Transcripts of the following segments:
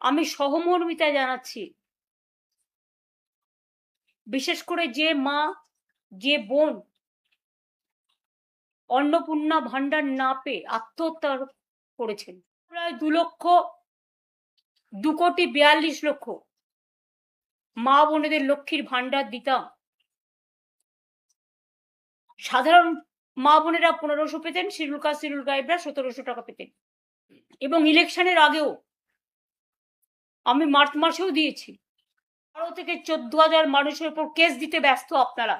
আমি সহমর্মিতা জানাচ্ছি। বিশেষ করে যে মা, যে বোন অন্নপূর্ণা ভান্ডার না পেয়ে আত্মহত্যা করেছেন। প্রায় 2,42,00,000 মা বোনেদের লক্ষ্মীর ভান্ডার দিতাম। সাধারণ মা বোনেরা 1500 পেতেন, শিডিউল কাস্ট শিডিউল ট্রাইবরা 1700 টাকা পেতেন। এবং ইলেকশনের আগেও আমি মার্চ মাসেও দিয়েছি। 12 থেকে 14,000 মানুষের উপর কেস দিতে ব্যস্ত আপনারা।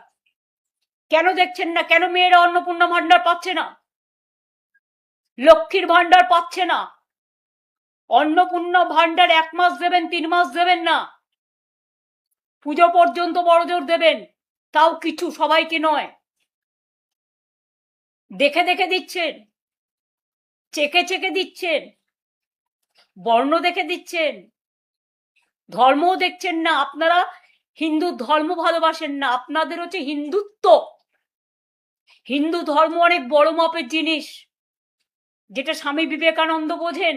কেন দেখছেন না? কেন মেয়েরা অন্নপূর্ণা ভান্ডার পাচ্ছে না, লক্ষ্মীর ভান্ডার পাচ্ছে না? অন্নপূর্ণা ভান্ডার 1 মাস দেবেন, 3 মাস দেবেন না, পুজো পর্যন্ত বড়জোর দেবেন, তাও কিছু, সবাইকে নয়। দেখে দেখে দিচ্ছেন, চেকে চেকে দিচ্ছেন, বর্ণ দেখে দিচ্ছেন, ধর্মও দেখছেন না। আপনারা হিন্দু ধর্ম ভালোবাসেন না, আপনাদের হচ্ছে হিন্দুত্ব। হিন্দু ধর্ম অনেক বড় মাপের জিনিস, যেটা স্বামী বিবেকানন্দ বোঝেন,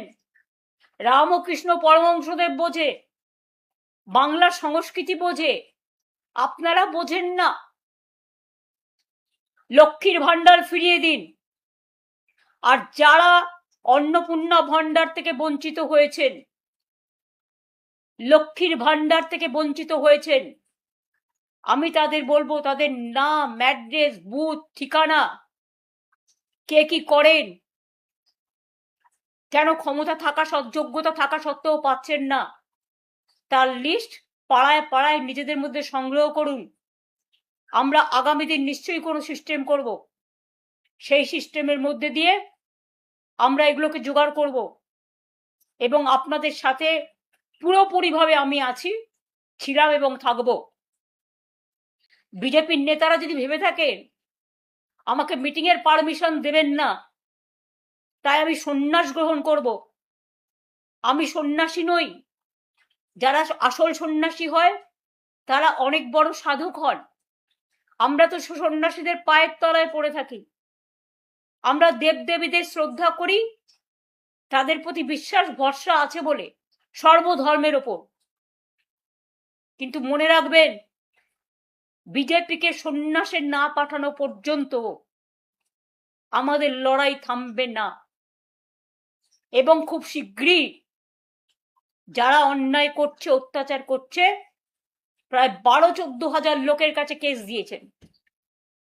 রামকৃষ্ণ পরমহংসদেব বোঝে, বাংলার সংস্কৃতি বোঝে। আপনারা বোঝেন না। লক্ষ্মীর ভান্ডার ফিরিয়ে দিন। আর যারা অন্নপূর্ণা ভান্ডার থেকে বঞ্চিত হয়েছেন, লক্ষ্মীর ভান্ডার থেকে বঞ্চিত হয়েছেন, আমি তাদের বলবো, তাদের নাম, অ্যাড্রেস, বুথ, ঠিকানা, কে কি করেন, কেন ক্ষমতা থাকা, যোগ্যতা থাকা সত্ত্বেও পাচ্ছেন না, তার লিস্ট পাড়ায় পাড়ায় নিজেদের মধ্যে সংগ্রহ করুন। আমরা আগামী দিন নিশ্চয়ই কোনো সিস্টেম করব, সেই সিস্টেমের মধ্যে দিয়ে আমরা এগুলোকে জোগাড় করব। এবং আপনাদের সাথে পুরোপুরিভাবে আমি আছি, ছিলাম এবং থাকবো। বিজেপির নেতারা যদি ভেবে থাকেন আমাকে মিটিং এর পারমিশন দেবেন না, তাই আমি সন্ন্যাস গ্রহণ করব, আমি সন্ন্যাসী নই। যারা আসল সন্ন্যাসী হয় তারা অনেক বড় সাধক হন। আমরা তো সন্ন্যাসীদের পায়ের তলায় পড়ে থাকি। আমরা দেবদেবীদের শ্রদ্ধা করি, তাদের প্রতি বিশ্বাস ভরসা আছে বলে, সর্বধর্মের ওপর। কিন্তু মনে রাখবেন, বিজেপিকে সন্ন্যাসে না পাঠানো পর্যন্ত আমাদের লড়াই থামবে না। এবং খুব শীঘ্রই যারা অন্যায় করছে, অত্যাচার করছে, প্রায় 12-14 হাজার লোকের কাছে কেস দিয়েছেন।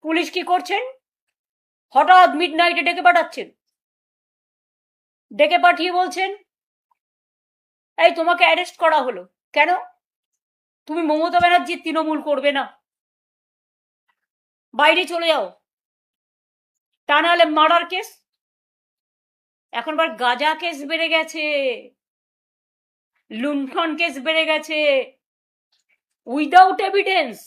পুলিশ কি করছেন? হঠাৎ মিডনাইটে ডেকে পাঠাচ্ছেন, ডেকে পাঠিয়ে বলছেন এই তোমাকে অ্যারেস্ট করা হলো। কেন? তুমি মমতা ব্যানার্জির তৃণমূল করবে না, বাইরে চলে যাও। তা নাহলে মার্ডার কেস। এখনবার গাঁজা কেস বেড়ে গেছে, লুণ্ঠন কেস বেড়ে গেছে, উইদাউট এভিডেন্স।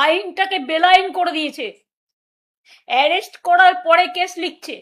আইনটাকে বেলাইন করে দিয়েছে। অ্যারেস্ট করার পরে কেস লিখছে।